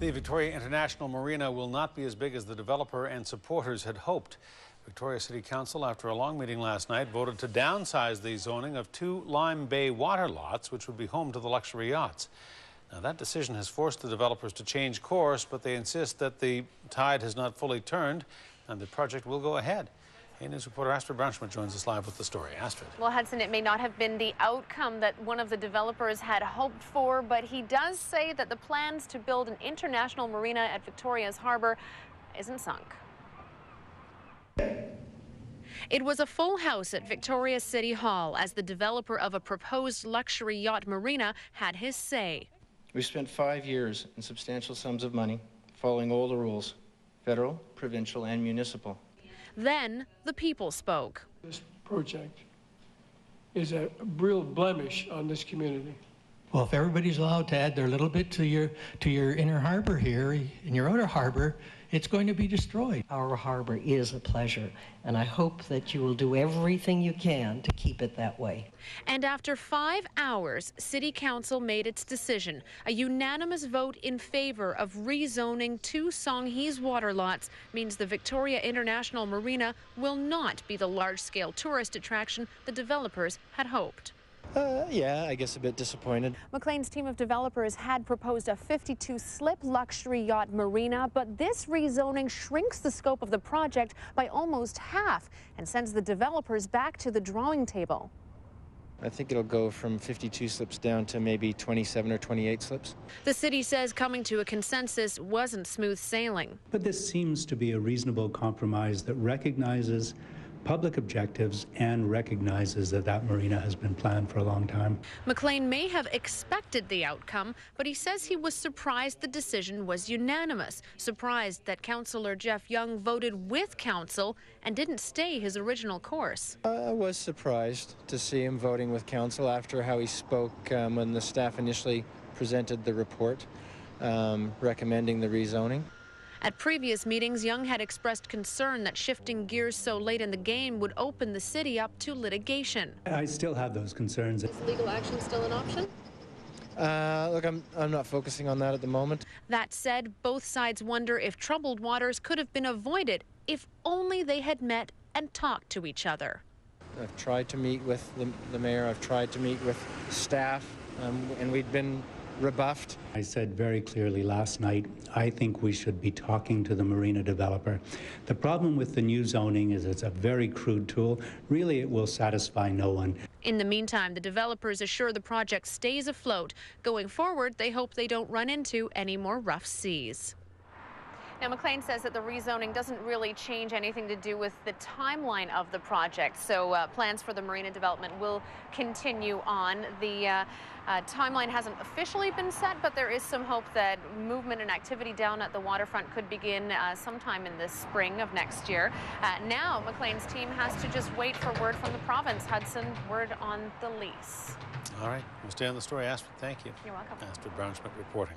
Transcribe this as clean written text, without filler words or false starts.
The Victoria International Marina will not be as big as the developer and supporters had hoped. Victoria City Council, after a long meeting last night, voted to downsize the zoning of 2 Lime Bay water lots, which would be home to the luxury yachts. Now, that decision has forced the developers to change course, but they insist that the tide has not fully turned and the project will go ahead. Hey, News reporter Astrid Brownschmidt joins us live with the story. Astrid. Well, Hudson, it may not have been the outcome that one of the developers had hoped for, but he does say that the plans to build an international marina at Victoria's Harbour isn't sunk. It was a full house at Victoria City Hall as the developer of a proposed luxury yacht marina had his say. We've spent 5 years and substantial sums of money following all the rules, federal, provincial, and municipal. Then the people spoke. This project is a real blemish on this community. Well, if everybody's allowed to add their little bit to your inner harbor here, in your outer harbor, it's going to be destroyed. Our harbor is a pleasure, and I hope that you will do everything you can to keep it that way. And after 5 hours, City Council made its decision. A unanimous vote in favor of rezoning 2 Songhees water lots means the Victoria International Marina will not be the large-scale tourist attraction the developers had hoped. Yeah, I guess a bit disappointed. MacLean's team of developers had proposed a 52-slip luxury yacht marina, but this rezoning shrinks the scope of the project by almost half and sends the developers back to the drawing table. I think it'll go from 52 slips down to maybe 27 or 28 slips. The city says coming to a consensus wasn't smooth sailing. But this seems to be a reasonable compromise that recognizes public objectives and recognizes that that marina has been planned for a long time. MacLean may have expected the outcome, but he says he was surprised the decision was unanimous, surprised that Councillor Geoff Young voted with council and didn't stay his original course. I was surprised to see him voting with council after how he spoke when the staff initially presented the report recommending the rezoning. At previous meetings, Young had expressed concern that shifting gears so late in the game would open the city up to litigation. I still have those concerns. Is legal action still an option? Look, I'm not focusing on that at the moment. That said, both sides wonder if troubled waters could have been avoided if only they had met and talked to each other. I've tried to meet with the mayor, I've tried to meet with staff, and we'd been rebuffed. I said very clearly last night, I think we should be talking to the marina developer. The problem with the new zoning is it's a very crude tool. Really, it will satisfy no one. In the meantime, the developers assure the project stays afloat. Going forward, they hope they don't run into any more rough seas. Now, MacLean says that the rezoning doesn't really change anything to do with the timeline of the project, so plans for the marina development will continue on. The timeline hasn't officially been set, but there is some hope that movement and activity down at the waterfront could begin sometime in the spring of next year. Now, MacLean's team has to just wait for word from the province. Hudson, word on the lease. All right, we'll stay on the story. Astrid, thank you. You're welcome. Astrid Brownschmidt reporting.